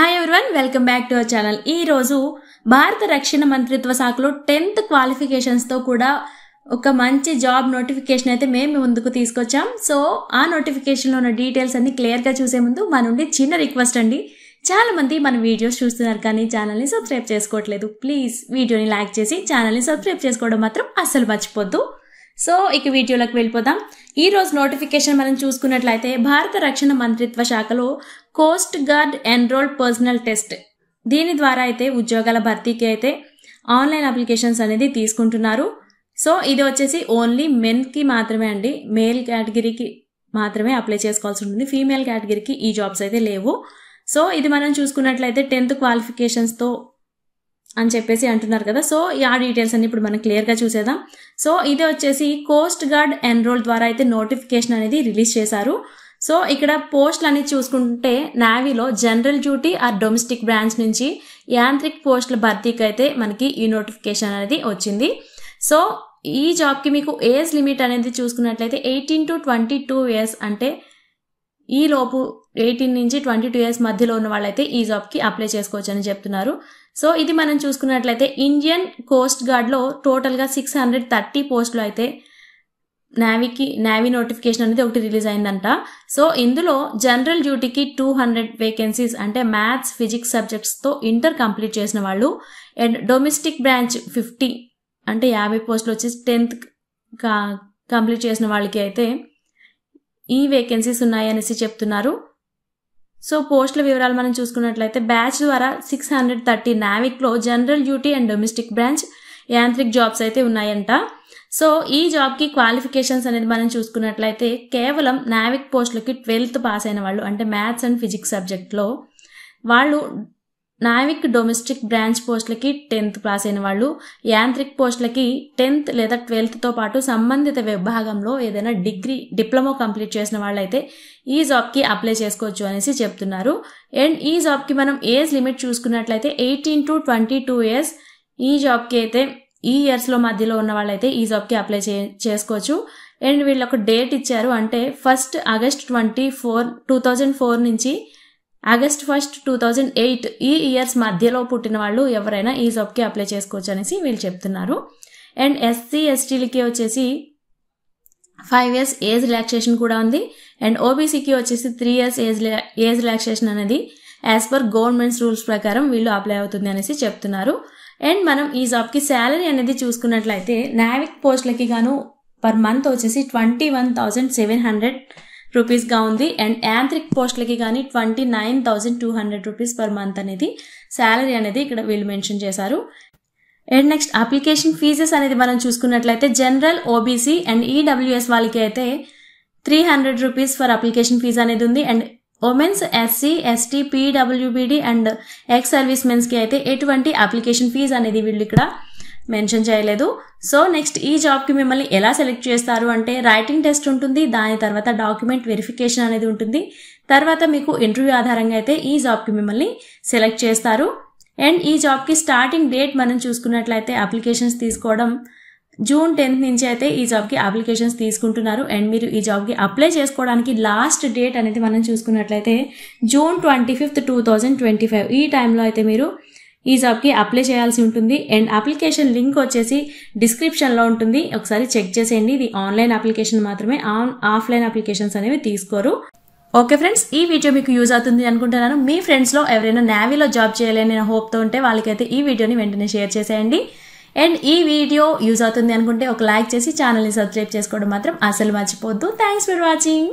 Hi everyone, welcome back to our channel. ఈ రోజు భారత రక్షణ మంత్రిత్వ శాఖలో 10th క్వాలిఫికేషన్స్ తో కూడా ఒక మంచి జాబ్ నోటిఫికేషన్ అయితే మేము ముందుకు తీసుకొచ్చాం. సో ఆ నోటిఫికేషన్ లో ఉన్న డీటెయిల్స్ అన్ని క్లియర్ గా చూసే ముందు మా నుండి చిన్న రిక్వెస్ట్ అండి. చాలా మంది మన వీడియోస్ చూస్తున్నారు కానీ ఛానల్ ని సబ్స్క్రైబ్ చేసుకోవట్లేదు. ప్లీజ్ వీడియోని లైక్ చేసి ఛానల్ ని సబ్స్క్రైబ్ చేసుకోవడం మాత్రం అస్సలు మర్చిపోద్దు. సో ఇక వీడియోలోకి వెళ్ళిపోదాం. ఈ రోజు నోటిఫికేషన్ మనం చూసుకున్నట్లయితే భారత రక్షణ మంత్రిత్వ శాఖలో coast guard enrolled personal test, దీని ద్వారా అయితే ఉద్యోగాల భర్తీకి అయితే ఆన్లైన్ అప్లికేషన్స్ అనేది తీసుకుంటున్నారు. సో ఇది వచ్చేసి ఓన్లీ మెన్ కి మాత్రమే అండి, మేల్ కేటగిరీకి మాత్రమే అప్లై చేసుకోవాల్సి ఉంటుంది. ఫీమేల్ కేటగిరీకి ఈ జాబ్స్ అయితే లేవు. సో ఇది మనం చూసుకున్నట్లయితే 10th క్వాలిఫికేషన్స్ తో అని చెప్పేసి అంటున్నారు కదా. సో ఆ డీటెయిల్స్ అన్ని ఇప్పుడు మనం క్లియర్ గా చూసేద్దాం. సో ఇది వచ్చేసి కోస్ట్ గార్డ్ ఎన్రోల్ ద్వారా అయితే నోటిఫికేషన్ అనేది రిలీజ్ చేశారు. సో ఇక్కడ పోస్టులు అనేది చూసుకుంటే నేవీలో general duty or domestic branch నుంచి యాంత్రిక్ పోస్టుల భర్తీకి అయితే మనకి ఈ నోటిఫికేషన్ అనేది వచ్చింది. సో ఈ జాబ్ కి మీకు ఏజ్ లిమిట్ అనేది చూసుకున్నట్లయితే 18 to 22 years, అంటే ఈ లోపు 18 నుంచి 22 years మధ్యలో ఉన్న వాళ్ళైతే ఈ జాబ్ కి అప్లై చేసుకోవచ్చు అని చెప్తున్నారు. సో ఇది మనం చూసుకున్నట్లయితే ఇండియన్ కోస్ట్ గార్డ్ లో టోటల్ గా 630 పోస్టులు అయితే నేవీ నోటిఫికేషన్ అనేది ఒకటి రిలీజ్ అయిందంట. సో ఇందులో జనరల్ డ్యూటీకి 200 వేకెన్సీస్, అంటే మ్యాథ్స్ ఫిజిక్స్ సబ్జెక్ట్స్ తో ఇంటర్ కంప్లీట్ చేసిన వాళ్ళు, అండ్ డొమెస్టిక్ బ్రాంచ్ 50, అంటే 50 పోస్టులు వచ్చేసి 10th కంప్లీట్ చేసిన వాళ్ళకి అయితే ఈ వేకెన్సీస్ ఉన్నాయి అనేసి చెప్తున్నారు. సో పోస్టుల వివరాలు మనం చూసుకున్నట్లయితే బ్యాచ్ ద్వారా 630 నావిక్ లో general duty and domestic branch Yantrik jobs అయితే ఉన్నాయంట. సో ఈ జాబ్ కి క్వాలిఫికేషన్స్ అనేది మనం చూసుకున్నట్లయితే కేవలం నావిక్ పోస్టులకి 12th పాస్ అయిన వాళ్ళు, అంటే మ్యాథ్స్ అండ్ ఫిజిక్స్ సబ్జెక్ట్ లో వాళ్ళు, నావిక్ డొమెస్టిక్ బ్రాంచ్ పోస్టులకి 10th పాస్ అయిన వాళ్ళు, యాంత్రిక్ పోస్టులకి 10th లేదా 12th తో పాటు సంబంధిత విభాగంలో ఏదైనా డిప్లొమా కంప్లీట్ చేసిన వాళ్ళైతే ఈ జాబ్ కి అప్లై చేసుకోవచ్చు అనేసి చెప్తున్నారు. అండ్ ఈ జాబ్ కి మనం ఏజ్ లిమిట్ చూసుకున్నట్లయితే 18 to 22 years, ఈ జాబ్ కి అయితే ఈ ఇయర్స్ లో మధ్యలో ఉన్న వాళ్ళైతే ఈ జాబ్ కి అప్లై చేసుకోవచ్చు. అండ్ వీళ్ళు ఒక డేట్ ఇచ్చారు, అంటే 1st August 2004 నుంచి August 1st 2008 ఈ ఇయర్స్ మధ్యలో పుట్టిన వాళ్ళు ఎవరైనా ఈ జాబ్ కి అప్లై చేసుకోవచ్చు అనేసి వీళ్ళు చెప్తున్నారు. అండ్ SC STలకి వచ్చేసి 5 years ఏజ్ రిలాక్సేషన్ కూడా ఉంది. అండ్ ఓబీసీకి వచ్చేసి 3 years ఏజ్ రిలాక్సేషన్ అనేది యాజ్ పర్ గవర్నమెంట్స్ రూల్స్ ప్రకారం వీళ్ళు అప్లై అవుతుంది అనేసి చెప్తున్నారు. అండ్ మనం ఈ జాబ్ కి శాలరీ అనేది చూసుకున్నట్లయితే నావిక్ పోస్టులకి గాను పర్ మంత్ వచ్చేసి 21,700 రూపీస్ గా ఉంది. అండ్ యాంత్రిక్ పోస్టులకి కానీ 29,200 రూపీస్ పర్ మంత్ అనేది శాలరీ అనేది ఇక్కడ వీళ్ళు మెన్షన్ చేశారు. అండ్ నెక్స్ట్ అప్లికేషన్ ఫీజెస్ అనేది మనం చూసుకున్నట్లయితే జనరల్, ఓబీసీ అండ్ ఈడబ్ల్యూఎస్ వాళ్ళకి అయితే 300 రూపీస్ ఫర్ అప్లికేషన్ ఫీజ్ అనేది ఉంది. And womens, SC ST PWBD and ex service mens కి అయితే ఎటువంటి అప్లికేషన్ ఫీజ్ అనేది వీళ్ళు ఇక్కడ మెన్షన్ చేయలేదు. సో నెక్స్ట్ ఈ జాబ్ కి మిమ్మల్ని ఎలా సెలెక్ట్ చేస్తారు అంటే రైటింగ్ టెస్ట్ ఉంటుంది, దాని తర్వాత డాక్యుమెంట్ వెరిఫికేషన్ అనేది ఉంటుంది, తర్వాత మీకు ఇంటర్వ్యూ ఆధారంగా అయితే ఈ జాబ్ కి మిమ్మల్ని సెలెక్ట్ చేస్తారు. అండ్ ఈ జాబ్ కి స్టార్టింగ్ డేట్ మనం చూసుకున్నట్లయితే అప్లికేషన్స్ తీసుకోవడం June 10th నుంచి అయితే ఈ జాబ్ కి అప్లికేషన్స్ తీసుకుంటున్నారు. అండ్ మీరు ఈ జాబ్ కి అప్లై చేసుకోవడానికి లాస్ట్ డేట్ అనేది మనం చూసుకున్నట్లయితే June 25th 2025 ఈ టైంలో అయితే మీరు ఈ జాబ్ కి అప్లై చేయాల్సి ఉంటుంది. అండ్ అప్లికేషన్ లింక్ వచ్చేసి డిస్క్రిప్షన్ లో ఉంటుంది, ఒకసారి చెక్ చేసేయండి. ఇది ఆన్లైన్ అప్లికేషన్ మాత్రమే, ఆఫ్లైన్ అప్లికేషన్స్ అనేవి తీసుకోరు. ఓకే ఫ్రెండ్స్, ఈ వీడియో మీకు యూజ్ అవుతుంది అనుకుంటున్నాను. మీ ఫ్రెండ్స్ లో ఎవరైనా నేవీలో జాబ్ చేయాలని హోప్ తో ఉంటే వాళ్ళకైతే ఈ వీడియోని వెంటనే షేర్ చేసేయండి. అండ్ ఈ వీడియో యూజ్ అవుతుంది అనుకుంటే ఒక లైక్ చేసి ఛానల్ని సబ్స్క్రైబ్ చేసుకోవడం మాత్రం అసలు మర్చిపోవద్దు. Thanks for watching.